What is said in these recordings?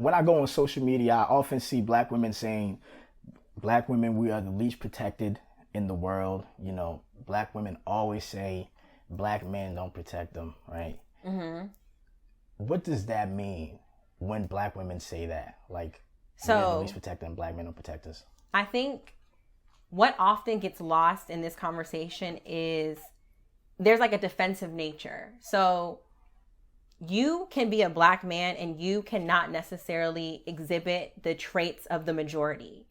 when I go on social media, I often see black women saying, black women, we are the least protected in the world. You know, black women always say black men don't protect them, right? Mm-hmm. What does that mean when black women say that? Like, we are the least protected and black men don't protect us. I think what often gets lost in this conversation is there's like a defensive nature. So you can be a black man and you cannot necessarily exhibit the traits of the majority.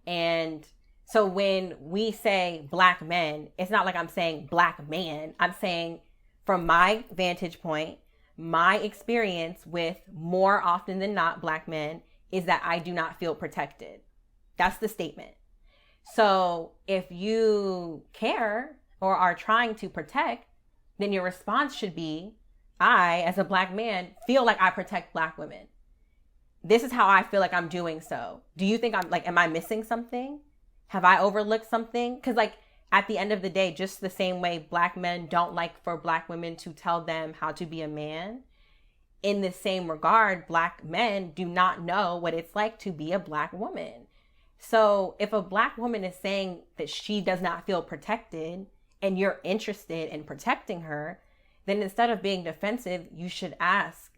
And so when we say black men, it's not like I'm saying black man. I'm saying from my vantage point, my experience with more often than not black men is that I do not feel protected. That's the statement. So if you care or are trying to protect, then your response should be, I, as a black man, feel like I protect black women. This is how I feel like I'm doing so. Do you think I'm like, am I missing something? Have I overlooked something? Because like at the end of the day, just the same way black men don't like for black women to tell them how to be a man, in the same regard, black men do not know what it's like to be a black woman. So if a black woman is saying that she does not feel protected and you're interested in protecting her, then instead of being defensive, you should ask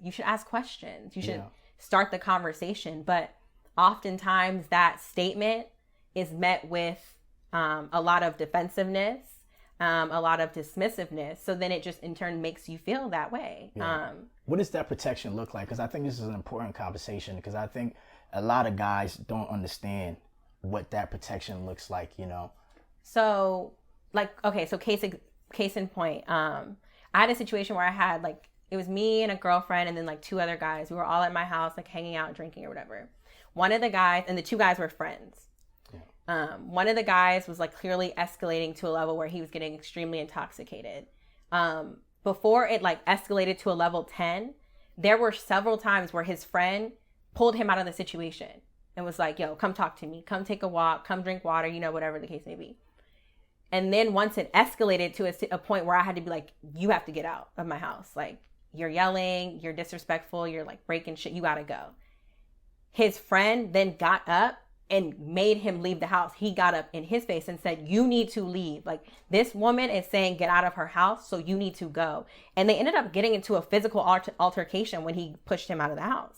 questions. You should start the conversation. But oftentimes that statement is met with a lot of defensiveness, a lot of dismissiveness. So then it just in turn makes you feel that way. Yeah. What does that protection look like? Because I think this is an important conversation, because I think a lot of guys don't understand what that protection looks like, you know? So like, okay, so case in point, I had a situation where I had like, it was me and a girlfriend and then like two other guys. We were all at my house, like hanging out, drinking or whatever. One of the guys, and the two guys were friends. One of the guys was like clearly escalating to a level where he was getting extremely intoxicated. Before it like escalated to a level 10, there were several times where his friend pulled him out of the situation and was like, yo, come talk to me, come take a walk, come drink water, you know, whatever the case may be. And then once it escalated to a point where I had to be like, you have to get out of my house. Like, you're yelling, you're disrespectful, you're like breaking shit, you gotta go. His friend then got up and made him leave the house. He got up in his face and said, you need to leave. Like, this woman is saying get out of her house, so you need to go. And they ended up getting into a physical altercation when he pushed him out of the house.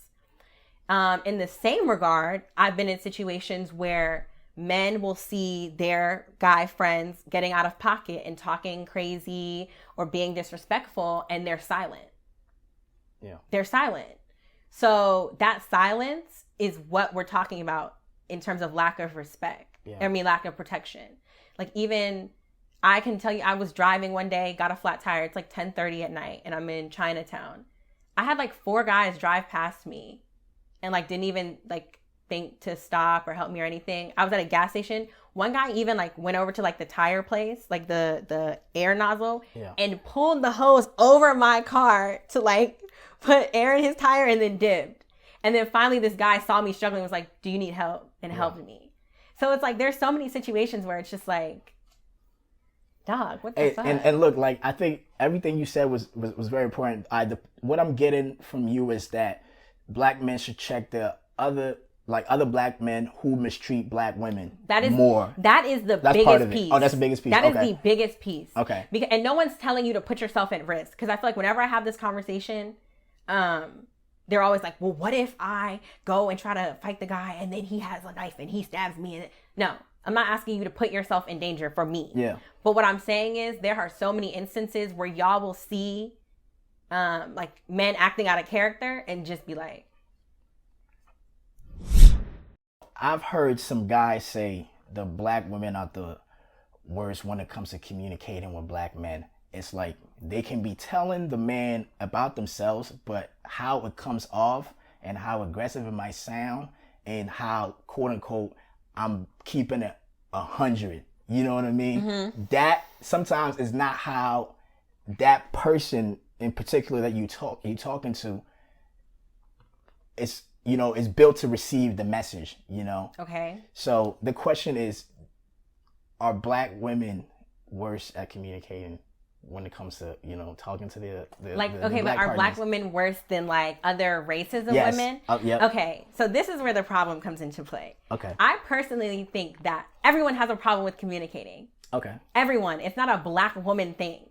In the same regard, I've been in situations where men will see their guy friends getting out of pocket and talking crazy or being disrespectful, and they're silent. Yeah. They're silent. So that silence is what we're talking about in terms of lack of respect. Yeah. I mean, lack of protection. Like, even I can tell you, I was driving one day, got a flat tire. It's like 10:30 at night and I'm in Chinatown. I had like 4 guys drive past me and like didn't even like think to stop or help me or anything. I was at a gas station. One guy even like went over to like the tire place, like the air nozzle, and pulled the hose over my car to like put air in his tire and then dipped. And then finally this guy saw me struggling and was like, do you need help? And helped me. So it's like, there's so many situations where it's just like, dog, what the fuck? And look, like, I think everything you said was very important. What I'm getting from you is that black men should check the other black men who mistreat black women more. That is the biggest piece. Oh, that's the biggest piece. That is the biggest piece. Okay. And no one's telling you to put yourself at risk. Because I feel like whenever I have this conversation, they're always like, well, what if I go and try to fight the guy and then he has a knife and he stabs me? No, I'm not asking you to put yourself in danger for me. Yeah. But what I'm saying is there are so many instances where y'all will see like men acting out of character and just be like. I've heard some guys say the black women are the worst when it comes to communicating with black men. It's like they can be telling the man about themselves, but how it comes off and how aggressive it might sound and how, quote unquote, I'm keeping it 100. You know what I mean? Mm-hmm. That sometimes is not how that person in particular that you're talking to is, you know, is built to receive the message, you know? Okay. So the question is, are black women worse at communicating when it comes to, you know, talking to the okay, but are partners. black women worse than like other races of Yes. women? Yep. Okay, so this is where the problem comes into play. Okay. I personally think that everyone has a problem with communicating. Okay. Everyone. It's not a black woman thing.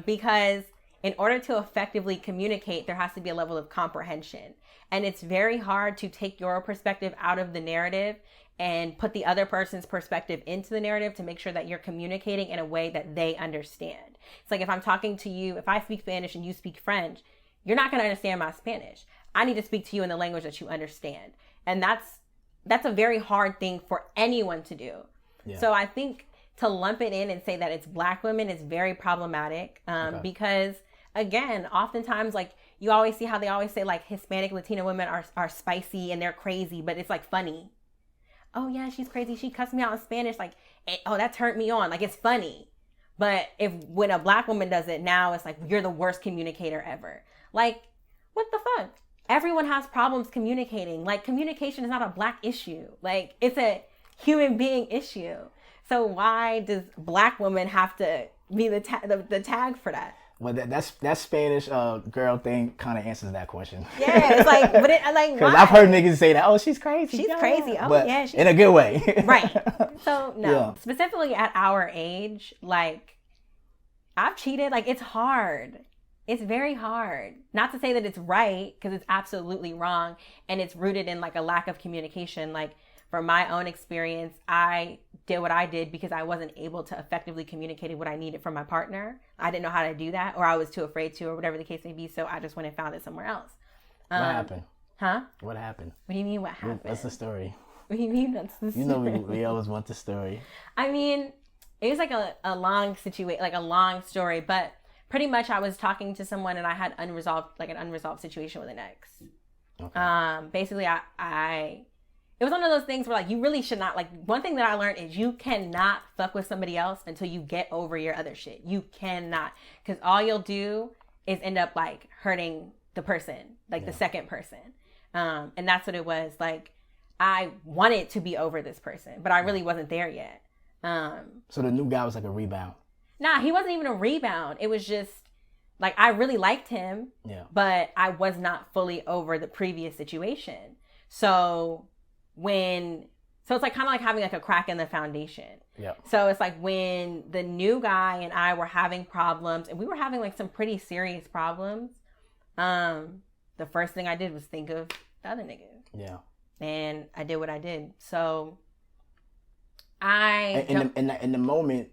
Because in order to effectively communicate, there has to be a level of comprehension. And it's very hard to take your perspective out of the narrative and put the other person's perspective into the narrative to make sure that you're communicating in a way that they understand. It's like if I'm talking to you, if I speak Spanish and you speak French, you're not going to understand my Spanish. I need to speak to you in the language that you understand. And that's a very hard thing for anyone to do. Yeah. So I think to lump it in and say that it's black women is very problematic because, again, oftentimes, like, you always see how they always say, like, Hispanic, Latina women are spicy and they're crazy, but it's, like, funny. Oh, yeah, she's crazy. She cussed me out in Spanish. Like, oh, that turned me on. Like, it's funny. But when a black woman does it now, it's like, you're the worst communicator ever. Like, what the fuck? Everyone has problems communicating. Like, communication is not a black issue. Like, it's a human being issue. So why does black women have to be the tag for that? Well, that Spanish girl thing kind of answers that question. Yeah, it's like, but it like because I've heard niggas say that. Oh, she's crazy. She's crazy. Oh, but yeah, she's in a good way. Right. So no, specifically at our age, like I've cheated. Like it's hard. It's very hard. Not to say that it's right because it's absolutely wrong, and it's rooted in like a lack of communication. Like from my own experience, I did what I did because I wasn't able to effectively communicate what I needed from my partner. I didn't know how to do that, or I was too afraid to, or whatever the case may be. So I just went and found it somewhere else. What happened? Huh? What happened? What do you mean what happened? What's the story? What do you mean that's the story? You know we always want the story. I mean, it was like a long situation, like a long story, but pretty much I was talking to someone and I had an unresolved situation with an ex. Okay. Basically it was one of those things where like you really should not, like, one thing that I learned is you cannot fuck with somebody else until you get over your other shit. You cannot, because all you'll do is end up like hurting the person, like the second person. And that's what it was. Like I wanted to be over this person, but I really wasn't there yet. So the new guy was like a rebound. Nah, he wasn't even a rebound. It was just like I really liked him, but I was not fully over the previous situation. So it's like kind of like having like a crack in the foundation. Yeah. So it's like when the new guy and I were having problems, and we were having like some pretty serious problems. The first thing I did was think of the other nigga. Yeah. And I did what I did. So in the moment,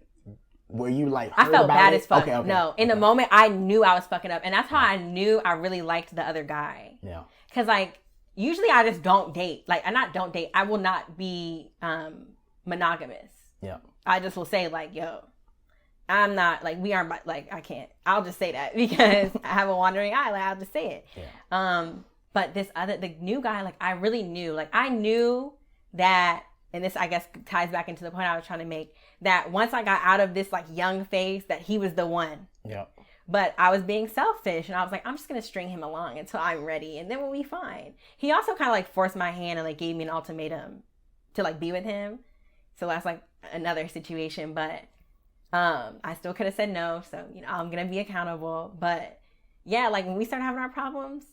were you like I felt bad as fuck. Okay. No, in the moment I knew I was fucking up, and that's how I knew I really liked the other guy. Yeah. Because like usually I just don't date. Like I will not be monogamous. Yeah. I just will say like, yo, I'm not like we aren't like I can't. I'll just say that because I have a wandering eye. Like I'll just say it. Yeah. But the new guy, like I really knew. Like I knew that. And this, I guess, ties back into the point I was trying to make, that once I got out of this like young phase, that he was the one. Yeah. But I was being selfish, and I was like, I'm just gonna string him along until I'm ready, and then we'll be fine. He also kind of like forced my hand and like gave me an ultimatum to like be with him. So that's like another situation, but I still could have said no. So I'm gonna be accountable. But yeah, like when we started having our problems,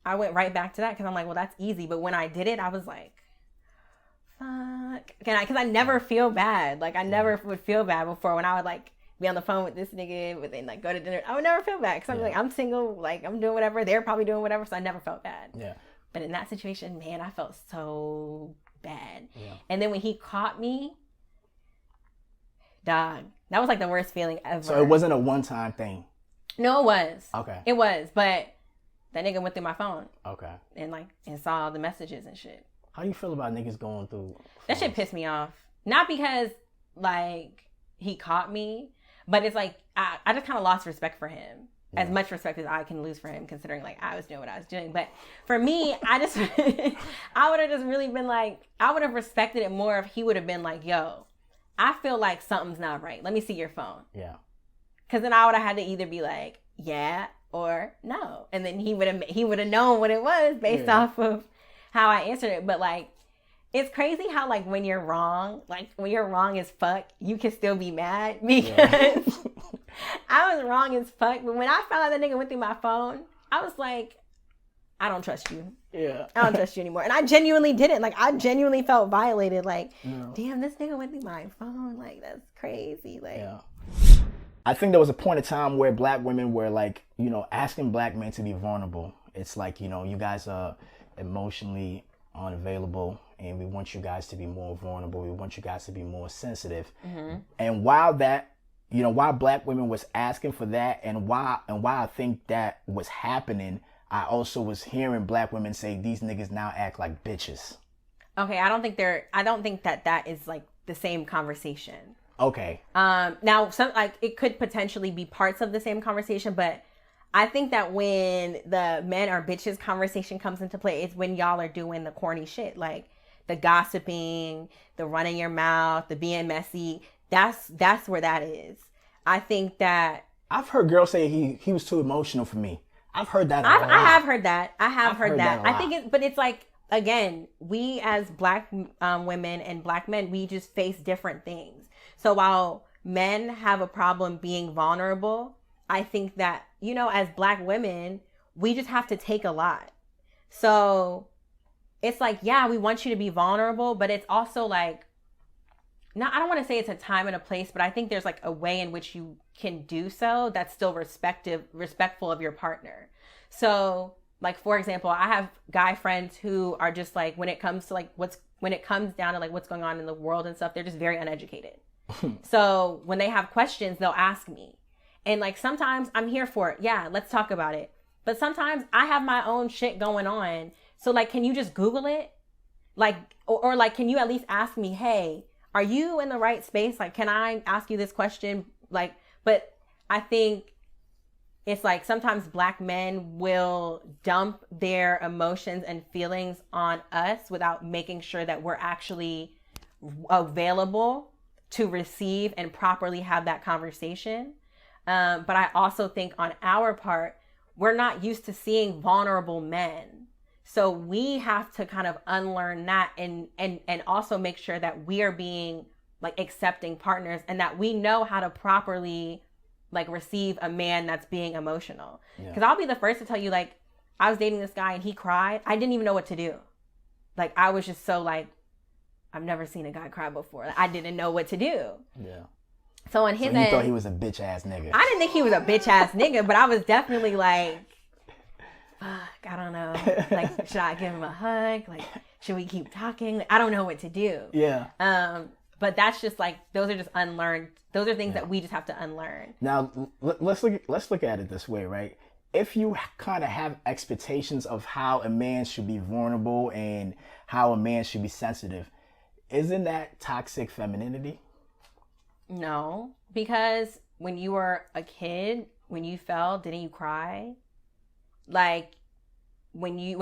I went right back to that because I'm like, well, that's easy. But when I did it, I was like, fuck, because I never feel bad. Like I never would feel bad before when I would like be on the phone with this nigga, but then like go to dinner. I would never feel bad because I'm like, I'm single, like I'm doing whatever. They're probably doing whatever, so I never felt bad. Yeah. But in that situation, man, I felt so bad. Yeah. And then when he caught me, dog, that was like the worst feeling ever. So it wasn't a one-time thing. No, it was. Okay. It was, but that nigga went through my phone. Okay. And saw the messages and shit. How you feel about niggas going through phones? That shit pissed me off. Not because, like, he caught me, but it's like, I just kind of lost respect for him. Yeah. As much respect as I can lose for him, considering, like, I was doing what I was doing. But for me, I would have just really been like, I would have respected it more if he would have been like, yo, I feel like something's not right. Let me see your phone. Yeah. Because then I would have had to either be like, yeah, or no. And then he would have known what it was based off of how I answered it. But like, it's crazy how like when you're wrong as fuck, you can still be mad because I was wrong as fuck. But when I found out that nigga went through my phone, I was like, I don't trust you. Yeah. I don't trust you anymore. And I genuinely didn't. Like, I genuinely felt violated. Like, damn, this nigga went through my phone. Like, that's crazy. Like, yeah. I think there was a point in time where black women were like, you know, asking black men to be vulnerable. It's like, you know, you guys are emotionally unavailable and we want you guys to be more vulnerable. We want you guys to be more sensitive. And while that, you know, while black women was asking for that and why I think that was happening, I also was hearing black women say these niggas now act like bitches. Okay, I don't think that is like the same conversation. Okay. Now some like it could potentially be parts of the same conversation, but I think that when the men are bitches conversation comes into play, it's when y'all are doing the corny shit, like the gossiping, the running your mouth, the being messy. That's where that is. I think that I've heard girls say he was too emotional for me. I've heard that a lot. I have heard that. I've heard that. I think but it's like, again, we as black women and black men, we just face different things. So while men have a problem being vulnerable, I think that, you know, as black women, we just have to take a lot. So it's like, yeah, we want you to be vulnerable, but it's also like, now I don't want to say it's a time and a place, but I think there's like a way in which you can do so that's still respectful of your partner. So like, for example, I have guy friends who are just like, when it comes to like when it comes down to like what's going on in the world and stuff, they're just very uneducated. So when they have questions, they'll ask me. And like, sometimes I'm here for it. Yeah, let's talk about it. But sometimes I have my own shit going on. So like, can you just Google it? Like, or like, can you at least ask me, hey, are you in the right space? Like, can I ask you this question? Like, but I think it's like sometimes black men will dump their emotions and feelings on us without making sure that we're actually available to receive and properly have that conversation. But I also think on our part, we're not used to seeing vulnerable men. So we have to kind of unlearn that and also make sure that we are being like accepting partners and that we know how to properly like receive a man that's being emotional. Because I'll be the first to tell you, like, I was dating this guy and he cried. I didn't even know what to do. Like, I was just so like, I've never seen a guy cry before. Like, I didn't know what to do. Yeah. So on his end, you thought he was a bitch ass nigga. I didn't think he was a bitch ass nigga, but I was definitely like, fuck, I don't know. Like, should I give him a hug? Like, should we keep talking? Like, I don't know what to do. Yeah. But that's just like, those are just unlearned. Those are things that we just have to unlearn. Now, let's look at it this way, right? If you kind of have expectations of how a man should be vulnerable and how a man should be sensitive, isn't that toxic femininity? No, because when you were a kid, when you fell, didn't you cry? Like, when you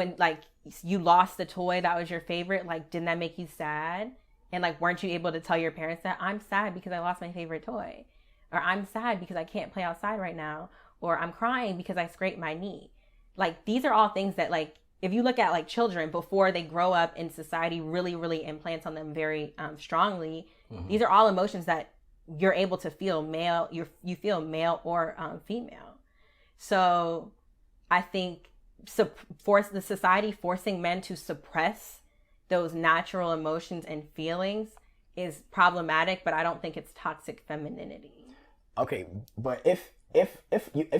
lost the toy that was your favorite, like, didn't that make you sad? And like, weren't you able to tell your parents that I'm sad because I lost my favorite toy? Or I'm sad because I can't play outside right now? Or I'm crying because I scraped my knee? Like, these are all things that, like, if you look at like children before they grow up and society really, really implants on them very strongly, these are all emotions that you're able to feel male, you feel male or female. So I think the society forcing men to suppress those natural emotions and feelings is problematic, but I don't think it's toxic femininity. Okay, but if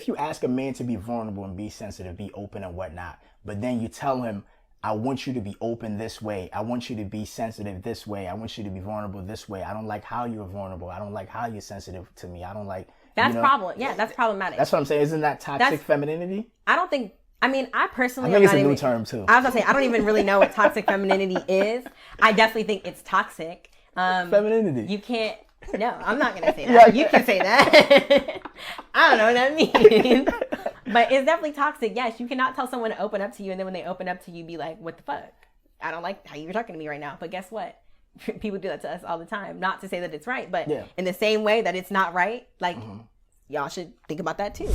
you ask a man to be vulnerable and be sensitive, be open and whatnot, but then you tell him, I want you to be open this way. I want you to be sensitive this way. I want you to be vulnerable this way. I don't like how you're vulnerable. I don't like how you're sensitive to me. I don't like... That's problem. Yeah, that's problematic. That's what I'm saying. Isn't that toxic femininity? I don't think... I mean, I personally... I think it's a new term, too. I was going to say, I don't even really know what toxic femininity is. I definitely think it's toxic. Femininity. You can't... No, I'm not going to say that. You can say that. I don't know what that means. But it's definitely toxic. Yes, you cannot tell someone to open up to you, and then when they open up to you, be like, what the fuck? I don't like how you're talking to me right now. But guess what? People do that to us all the time. Not to say that it's right, but in the same way that it's not right, like, y'all should think about that too.